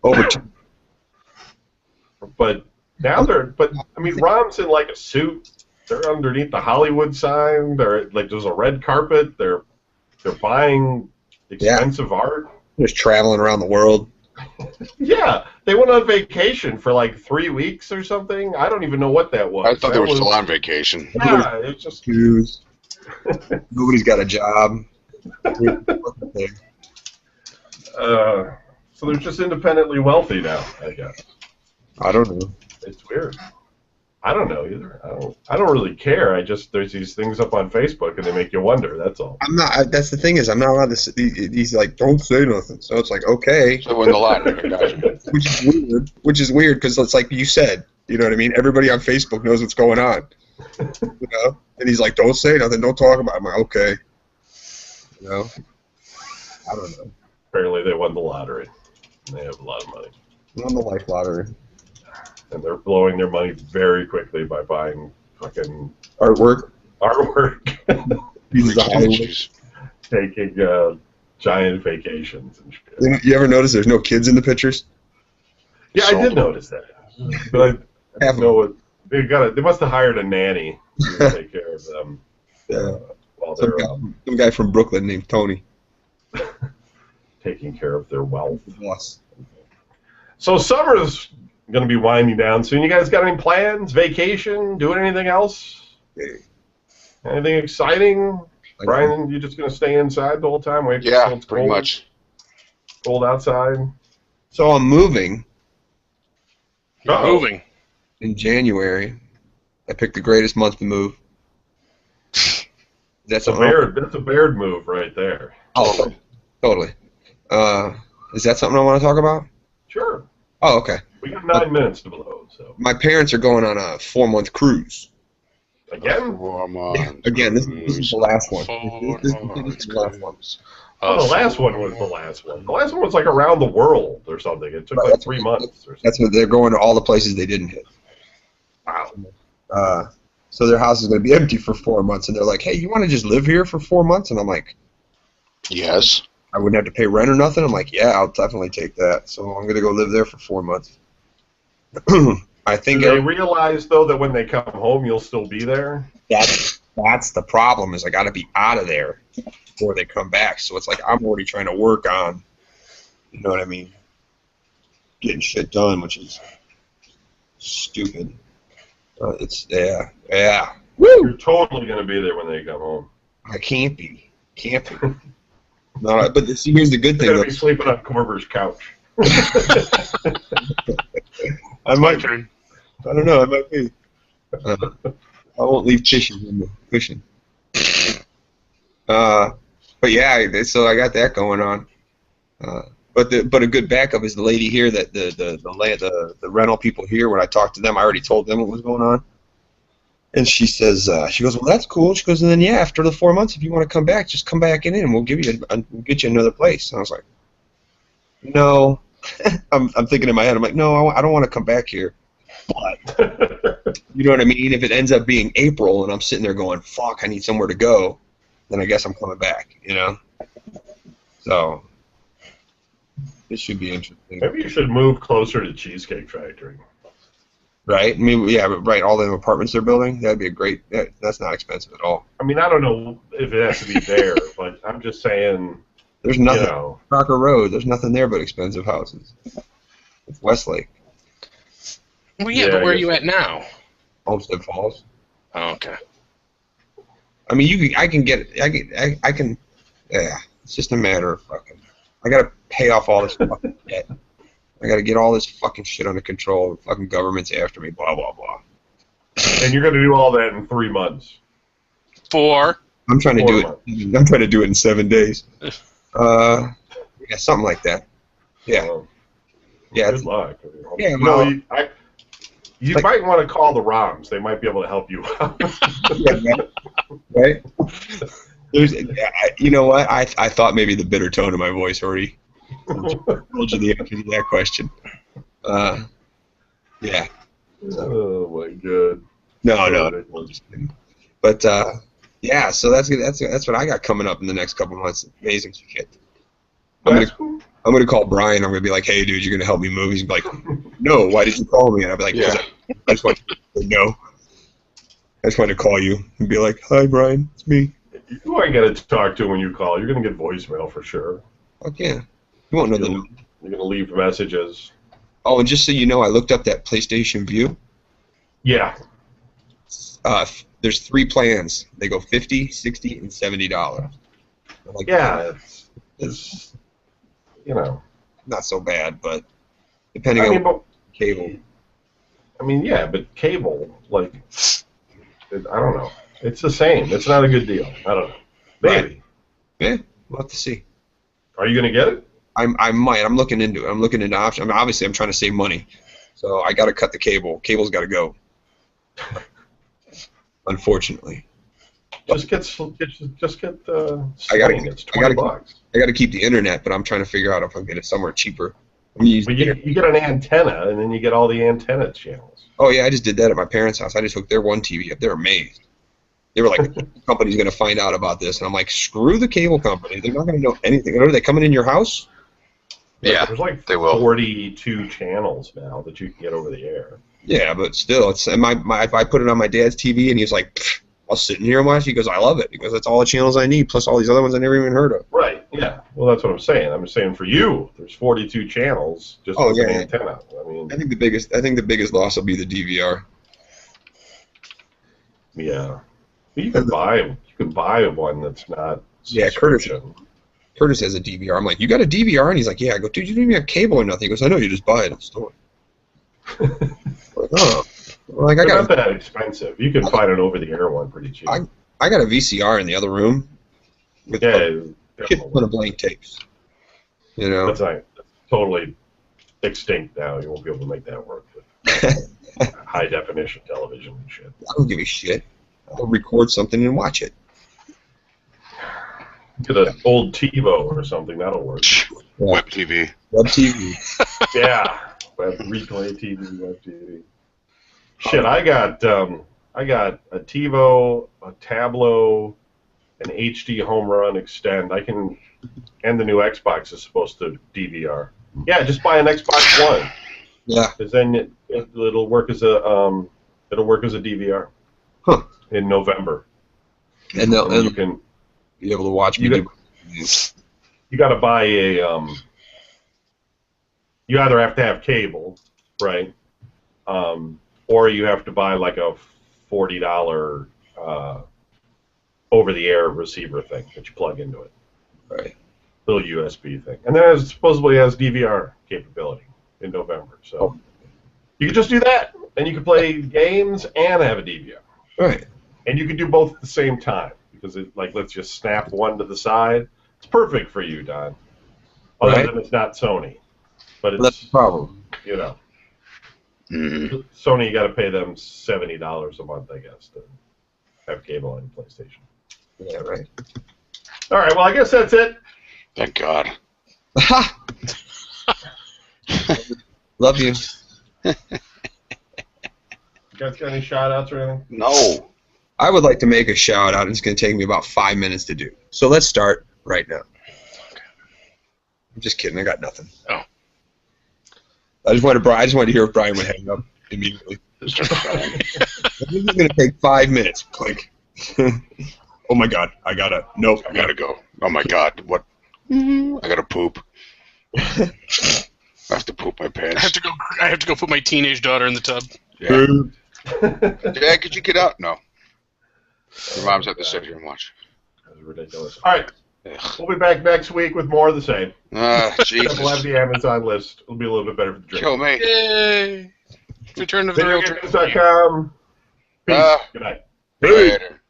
Over to But now I mean, Rom's in like a suit. They're underneath the Hollywood sign. They're like there's a red carpet. They're buying expensive art. just traveling around the world. Yeah, they went on vacation for like 3 weeks or something. I don't even know what that was. I thought they were That was- still on vacation. Yeah, it's just Shoes. Nobody's got a job. so they're just independently wealthy now, I guess. I don't know. It's weird. I don't know either. I don't really care. There's these things up on Facebook and they make you wonder. That's all. I'm not. That's the thing is, I'm not allowed to. He's like, don't say nothing. So it's like, okay, So win the lottery. I got you. which is weird because it's like you said. You know what I mean? Everybody on Facebook knows what's going on. You know, and he's like, don't say nothing, don't talk about it. I'm like, okay. You know, I don't know. Apparently they won the lottery. They have a lot of money. I'm on the life lottery. And they're blowing their money very quickly by buying fucking Artwork. artwork, Pieces of Hollywood. Jeez. taking giant vacations and shit. You ever notice there's no kids in the pictures? Yeah, I did Sold. notice that. But I Half don't know what they must have hired a nanny to take care of them Yeah. while Some they're guy, some guy from Brooklyn named Tony. taking care of their wealth. Boss. So summer's going to be winding down soon. You guys got any plans? Vacation? Doing anything else? Anything exciting? Like, Brian, you just going to stay inside the whole time? Wait Yeah, till it's pretty cold, much. cold outside? So I'm moving Uh-oh. Moving. in January. I picked the greatest month to move. That's That's a Baird move right there. Oh, totally. Is that something I want to talk about? Sure. Oh, okay. We got 9 minutes to blow, so. My parents are going on a 4-month cruise. Again? Again, this is the last one. This is the last one. Oh, the last one was the last one. The last one was like around the world or something. It took Right, like that's 3 what- months or something. That's what they're going to all the places they didn't hit. Wow. So their house is going to be empty for 4 months, and they're like, "Hey, you want to just live here for 4 months?" And I'm like, Yes. "I wouldn't have to pay rent or nothing." I'm like, "Yeah, I'll definitely take that." So I'm going to go live there for 4 months. I Do think they realize, though, that when they come home, you'll still be there? that's the problem. Is I got to be out of there before they come back. So it's like I'm already trying to work on, you know what I mean, getting shit done, which is stupid. Yeah. Woo! You're totally going to be there when they come home. I can't be. No, but see, here's the good You're thing. going Though. to be sleeping on Corver's couch. I My might. turn. I don't know. I might be. I won't leave tissues in the cushion. But yeah, so I got that going on. But a good backup is the lady here that the rental people here. When I talked to them, I already told them what was going on. And she says, she goes, well, that's cool. She goes, and then yeah, after the 4 months, if you want to come back, just come back in, and we'll give you, we'll get you another place. And I was like, no. I'm thinking in my head, I'm like, no, I don't want to come back here. But you know what I mean? If it ends up being April and I'm sitting there going, fuck, I need somewhere to go, then I guess I'm coming back. You know. So this should be interesting. Maybe you should move closer to Cheesecake Factory. Right? I mean, yeah, but right, all the apartments they're building, that'd be a great. That's not expensive at all. I mean, I don't know if it has to be there, but I'm just saying. There's nothing. You know, Crocker Road. There's nothing there but expensive houses. It's Westlake, Well, yeah, Yeah, but I where are guess you at now? Homestead Falls. Oh, okay. I mean, you can. I can get. I can. Yeah, it's just a matter of fucking. I gotta pay off all this fucking debt. I gotta get all this fucking shit under control. The fucking government's after me. Blah blah blah. and you're going to do all that in 3 months. 4. I'm trying to 4 do months. it. I'm trying to do it in 7 days. Yeah, something like that. Yeah. Well, Yeah, Good luck. Yeah, You well- know, you might want to call the ROMs. They might be able to help you out. yeah, right. There's, you know what? I thought maybe the bitter tone of my voice already told you the answer to that question. Yeah. Oh my god. No. But yeah, so that's what I got coming up in the next couple months. Amazing shit. That's cool. I'm gonna call Brian. I'm gonna be like, "Hey, dude, you're gonna help me move." He's gonna be like, "No, why did you call me?" And I'll be like, Yeah. I just want to say no. I just wanted to call you and be like, "Hi, Brian, it's me." You ain't got to talk to him when you call. You're going to get voicemail for sure. Fuck yeah. You won't know the You're number. going to leave messages. Oh, and just so you know, I looked up that PlayStation View. Yeah. There's 3 plans. They go $50, $60, and $70. I'm like, Yeah. It's you know. not so bad, but depending I mean, on but, cable. I mean, yeah, but cable, like, I don't know. It's the same. It's not a good deal. I don't know. Maybe. Yeah, we'll have to see. Are you going to get it? I might. I'm looking into it. I'm looking into options. I mean, obviously, I'm trying to save money, so I got to cut the cable. Cable's got to go. Unfortunately, Just get I gotta- Sling. It's I gotta- $20. I got to keep the internet, but I'm trying to figure out if I can get it somewhere cheaper. I'm using But you get an antenna, and then you get all the antenna channels. Oh yeah, I just did that at my parents' house. I just hooked their one TV up. They're amazed. They were like, "The company's going to find out about this," and I'm like, "Screw the cable company. They're not going to know anything. Are they coming in your house?" Yeah, There's like they will. 42 channels now that you can get over the air. Yeah, but still, it's and my if I put it on my dad's TV, and he was like, "Pfft, I'll sit in here and watch." He goes, "I love it." He goes, "That's all the channels I need, plus all these other ones I never even heard of." Right, yeah. Well, that's what I'm saying. I'm just saying for you, there's 42 channels just Oh, with yeah, an yeah. antenna. I mean, I think the biggest loss will be the DVR. yeah. You can buy one that's not Yeah, Curtis. subscription. Curtis has a DVR. I'm like, "You got a DVR?" And he's like, "Yeah." I go, "Dude, you don't even have cable or nothing." He goes, "I know. You just buy it at the store." I'm like, oh. Like They're not that expensive. You can find an over-the-air one pretty cheap. I got a VCR in the other room with yeah, a shit ton of blank tapes. You know, that's not totally extinct now. You won't be able to make that work with high-definition television and shit. I don't give a shit. I'll record something and watch it. Get an old TiVo or something. That'll work. Web TV. Web TV. Yeah, web replay TV, web TV. Shit, I got a TiVo, a Tablo, an HD Home Run Extend. And the new Xbox is supposed to DVR. Yeah, just buy an Xbox One, Yeah. because then it'll work as a DVR. Huh. In November. And they'll And you and can be able to watch me You do. you got to buy you either have to have cable, right? Or you have to buy like a $40 over-the-air receiver thing that you plug into it. Right. Little USB thing. And then it supposedly has DVR capability in November. So you can just do that, and you can play games and have a DVR. Right. And you can do both at the same time, because it lets you snap one to the side. It's perfect for you, Don. Other Right. than it's not Sony. But That's the it's, problem. you know, Mhm. Sony, you got to pay them $70 a month, I guess, to have cable on your PlayStation. Yeah. Right. All right, well, I guess that's it. Thank God. Love you. You guys got any shout-outs or anything? No. I would like to make a shout out, and it's going to take me about 5 minutes to do. So let's start right now. I'm just kidding. I got nothing. Oh. I just wanted to hear if Brian would hang up. immediately. This is going to take 5 minutes. Click. Oh my God, I gotta go. Oh my God, what? I gotta poop. I have to poop my pants. I have to go put my teenage daughter in the tub. Yeah. Dad, could you get out? No. Your mom's have to sit here and watch. That's ridiculous. All right. We'll be back next week with more of the same. Jesus. We'll have the Amazon list. It'll be a little bit better for the drink. Kill me. Yay! Return of the real drink. VideoGameNews.com. Peace. Good night. Later.